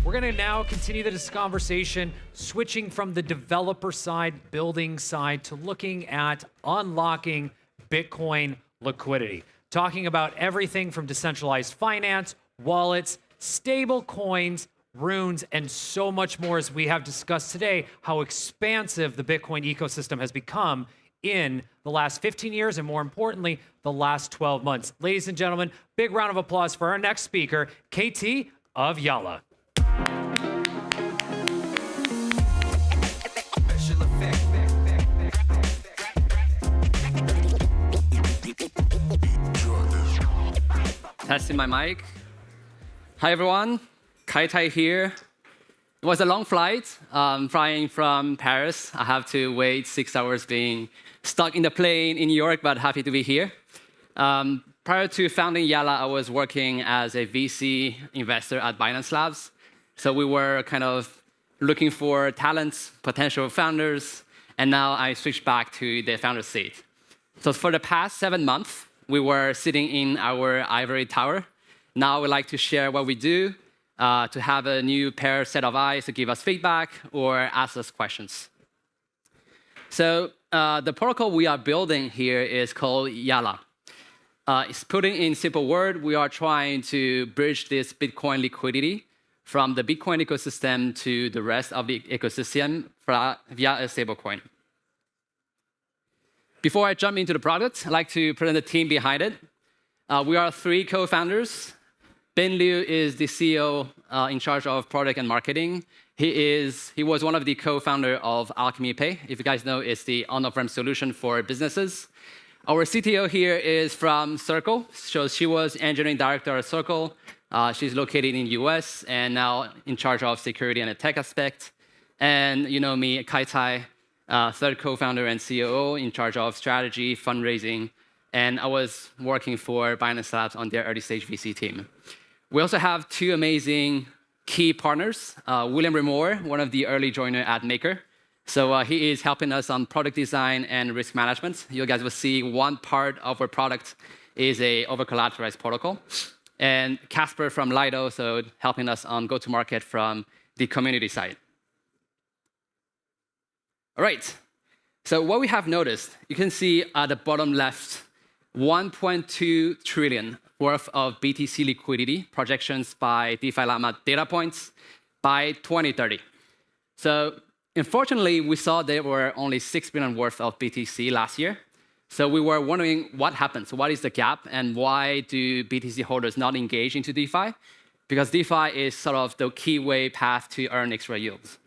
We're going to now continue this conversation, switching from the developer side, building side, to looking at unlocking Bitcoin liquidity. Talking about everything from decentralized finance, wallets, stable coins, runes, and so much more, as we have discussed today, how expansive the Bitcoin ecosystem has become in the last 15 years, and more importantly, the last 12 months. Ladies and gentlemen, big round of applause for our next speaker, KT of Yala. Testing my mic. Hi, everyone. Kaitai here. It was a long flight, flying from Paris. I have to wait 6 hours being stuck in the plane in New York, but happy to be here. Prior to founding Yala, I was working as a VC investor at Binance Labs. So we were kind of looking for talents, potential founders, and now I switched back to the founder seat. So for the past 7 months, we were sitting in our ivory tower. Now we'd like to share what we do, to have a new set of eyes to give us feedback or ask us questions. So the protocol we are building here is called Yala. It's putting in simple word, we are trying to bridge this Bitcoin liquidity from the Bitcoin ecosystem to the rest of the ecosystem via a stablecoin. Before I jump into the product, I'd like to present the team behind it. We are 3 co-founders. Ben Liu is the CEO in charge of product and marketing. He was one of the co-founder of Alchemy Pay. If you guys know, it's the on-ramp solution for businesses. Our CTO here is from Circle. So she was engineering director at Circle. She's located in the US and now in charge of security and the tech aspect. And you know me, Kaitai, third co-founder and COO in charge of strategy, fundraising, and I was working for Binance Labs on their early stage VC team. We also have 2 amazing key partners, William Remore, one of the early joiner at Maker. So he is helping us on product design and risk management. You guys will see one part of our product is a over-collateralized protocol. And Casper from Lido, so helping us on go-to-market from the community side. All right, so what we have noticed, you can see at the bottom left, 1.2 trillion worth of BTC liquidity projections by DeFi Llama data points by 2030. So unfortunately, we saw there were only 6 billion worth of BTC last year. So we were wondering what happens, what is the gap, and why do BTC holders not engage into DeFi? Because DeFi is sort of the key way path to earn extra yields.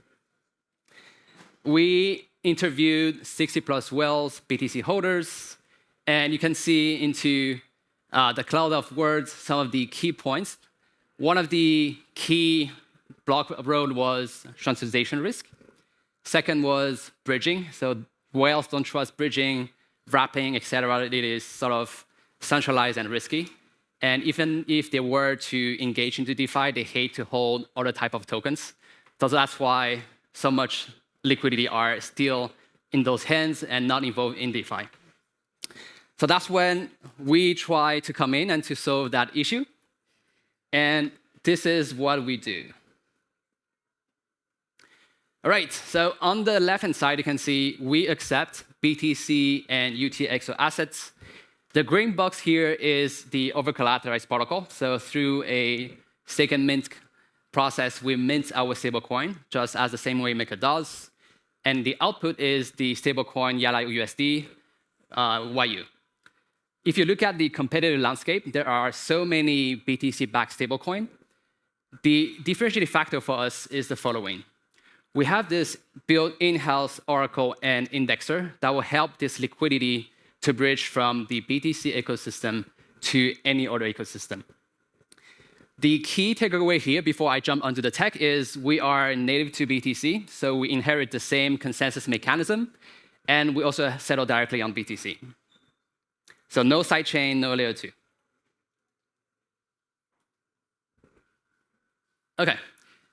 We interviewed 60+ whales, BTC holders, and you can see into the cloud of words some of the key points. One of the key block road was transactional risk. Second was bridging. So whales don't trust bridging, wrapping, etc. It is sort of centralized and risky. And even if they were to engage into DeFi, they hate to hold other type of tokens. So that's why so much liquidity are still in those hands and not involved in DeFi. So that's when we try to come in and to solve that issue. And this is what we do. All right, so on the left-hand side, you can see we accept BTC and UTXO assets. The green box here is the over-collateralized protocol. So through a stake and mint process, we mint our stablecoin, just as the same way Maker does. And the output is the stablecoin Yala USD YU. If you look at the competitive landscape, there are so many BTC-backed stablecoin. The differentiating factor for us is the following. We have this built in-house Oracle and indexer that will help this liquidity to bridge from the BTC ecosystem to any other ecosystem. The key takeaway here before I jump onto the tech is we are native to BTC, so we inherit the same consensus mechanism, and we also settle directly on BTC. So no sidechain, no layer 2. Okay,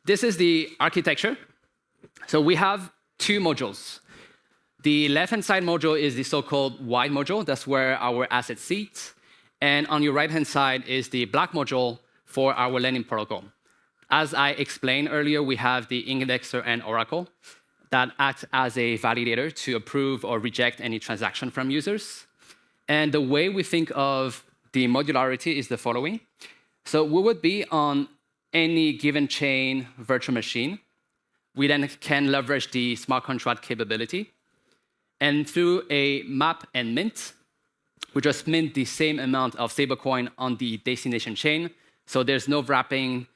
this is the architecture. So we have 2 modules. The left-hand side module is the so-called white module. That's where our asset sits. And on your right-hand side is the black module for our lending protocol. As I explained earlier, we have the indexer and oracle that act as a validator to approve or reject any transaction from users. And the way we think of the modularity is the following. So we would be on any given chain virtual machine. We then can leverage the smart contract capability. And through a map and mint, we just mint the same amount of stablecoin on the destination chain. So there's no wrapping,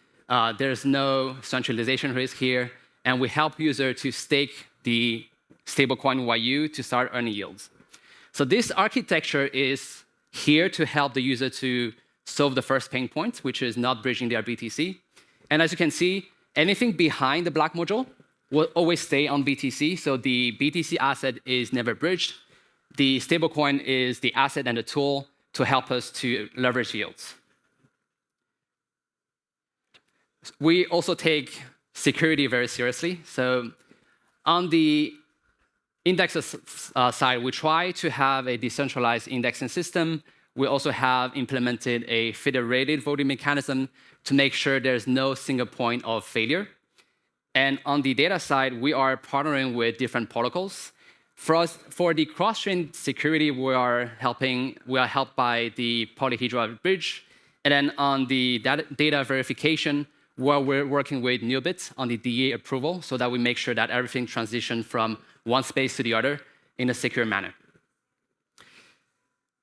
there's no centralization risk here. And we help user to stake the stablecoin YU to start earning yields. So this architecture is here to help the user to solve the first pain point, which is not bridging their BTC. And as you can see, anything behind the block module will always stay on BTC. So the BTC asset is never bridged. The stablecoin is the asset and the tool to help us to leverage yields. We also take security very seriously. So on the indexes side, we try to have a decentralized indexing system. We also have implemented a federated voting mechanism to make sure there's no single point of failure. And on the data side, we are partnering with different protocols. For the cross-chain security, we are helped by the polyhedral bridge. And then on the data verification, we're working with Neobit on the DA approval so that we make sure that everything transitions from one space to the other in a secure manner.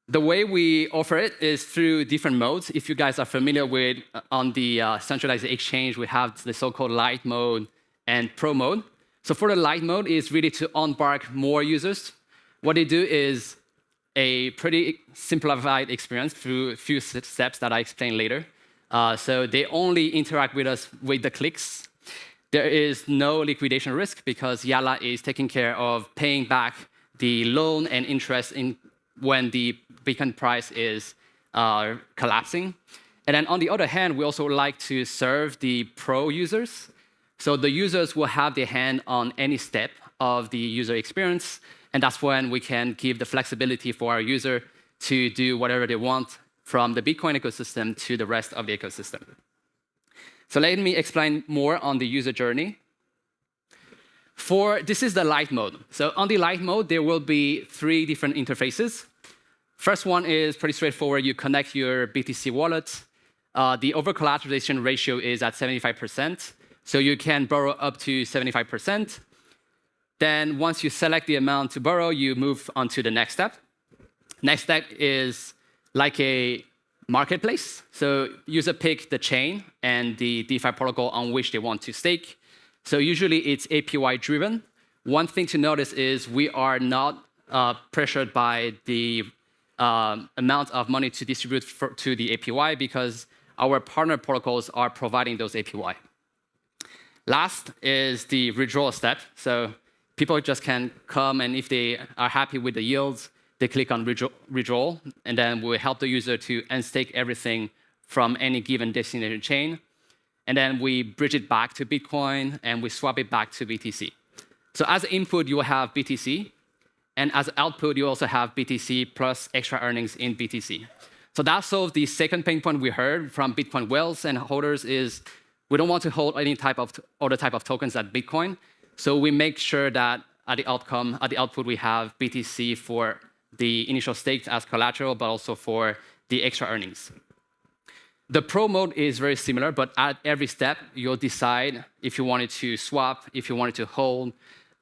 The way we offer it is through different modes. If you guys are familiar with, on the centralized exchange, we have the so-called light mode and pro mode. So for the light mode is really to onboard more users. What they do is a pretty simplified experience through a few steps that I explain later. So they only interact with us with the clicks. There is no liquidation risk because Yala is taking care of paying back the loan and interest when the Bitcoin price is collapsing. And then on the other hand, we also like to serve the pro users. So the users will have their hand on any step of the user experience. And that's when we can give the flexibility for our user to do whatever they want from the Bitcoin ecosystem to the rest of the ecosystem. So let me explain more on the user journey. This is the light mode. So on the light mode, there will be 3 different interfaces. First one is pretty straightforward. You connect your BTC wallet. The over-collateralization ratio is at 75%. So you can borrow up to 75%. Then once you select the amount to borrow, you move on to the next step. Next step is like a marketplace. So user pick the chain and the DeFi protocol on which they want to stake. So usually it's APY driven. One thing to notice is we are not pressured by the amount of money to distribute to the APY because our partner protocols are providing those APY. Last is the withdrawal step. So people just can come, and if they are happy with the yields, they click on withdrawal, and then we'll help the user to unstake everything from any given destination chain. And then we bridge it back to Bitcoin, and we swap it back to BTC. So as input, you will have BTC, and as output, you also have BTC plus extra earnings in BTC. So that solves the second pain point we heard from Bitcoin whales and holders is we don't want to hold any other type of tokens at Bitcoin. So we make sure that at the output, we have BTC for the initial stakes as collateral, but also for the extra earnings. The pro mode is very similar, but at every step, you'll decide if you wanted to swap, if you wanted to hold.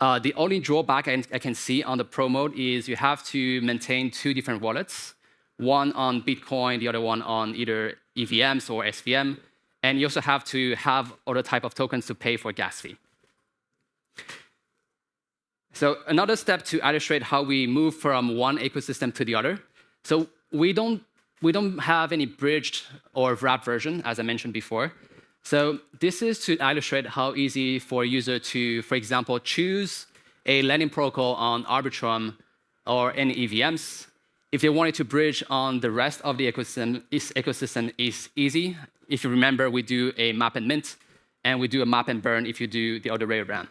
The only drawback I can see on the pro mode is you have to maintain 2 different wallets, one on Bitcoin, the other one on either EVMs or SVM. And you also have to have other type of tokens to pay for gas fee. So another step to illustrate how we move from one ecosystem to the other. So we don't have any bridged or wrapped version, as I mentioned before. So this is to illustrate how easy for a user to, for example, choose a lending protocol on Arbitrum or any EVMs. If they wanted to bridge on the rest of the ecosystem, this ecosystem is easy. If you remember, we do a map and mint, and we do a map and burn if you do the other way around.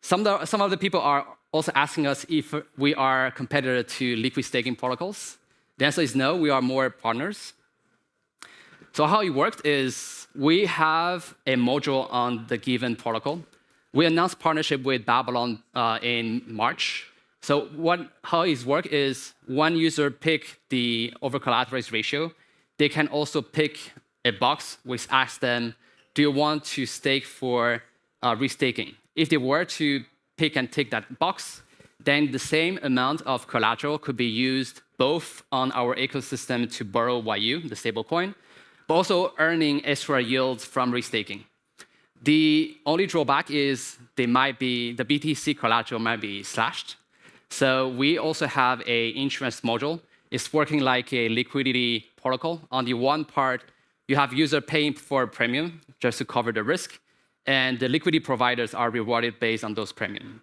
Some of the people are also asking us if we are a competitor to liquid staking protocols. The answer is no, we are more partners. So how it worked is we have a module on the given protocol. We announced partnership with Babylon in March. So how it works is one user pick the over-collateralized ratio. They can also pick a box which asks them, do you want to stake for restaking? If they were to pick and tick that box, then the same amount of collateral could be used both on our ecosystem to borrow YU, the stablecoin, but also earning extra yields from restaking. The only drawback is the BTC collateral might be slashed. So we also have an insurance module. It's working like a liquidity protocol. On the one part, you have user paying for a premium just to cover the risk, and the liquidity providers are rewarded based on those premium.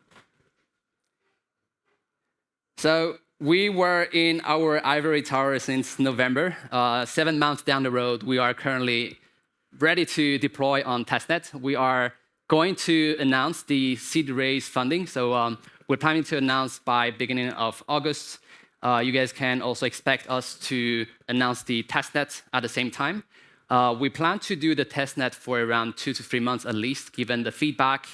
So we were in our ivory tower since November. 7 months down the road, we are currently ready to deploy on testnet. We are going to announce the seed raise funding. So we're planning to announce by beginning of August. You guys can also expect us to announce the testnet at the same time. We plan to do the testnet for around 2 to 3 months at least, given the feedback,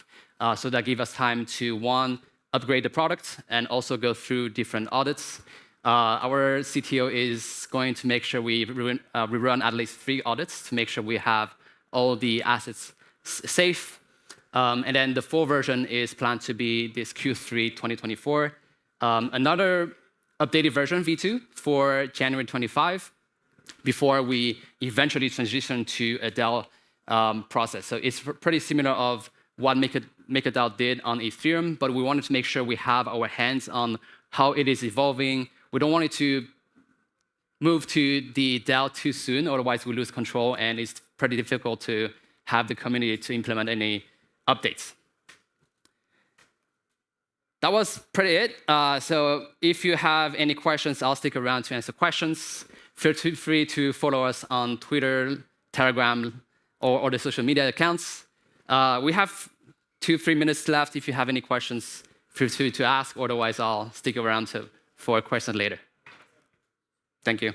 so that gives us time to, one, upgrade the product and also go through different audits. Our CTO is going to make sure we run at least 3 audits to make sure we have all the assets safe. And then the full version is planned to be this Q3 2024. Another updated version, V2, for January 25, before we eventually transition to a DAO process. So it's pretty similar of what MakerDAO did on Ethereum, but we wanted to make sure we have our hands on how it is evolving. We don't want it to move to the DAO too soon, otherwise we lose control, and it's pretty difficult to have the community to implement any updates. That was pretty it. So if you have any questions, I'll stick around to answer questions. Feel free to follow us on Twitter, Telegram, or the social media accounts. We have 2-3 minutes left. If you have any questions, feel free to ask. Otherwise, I'll stick around for questions later. Thank you.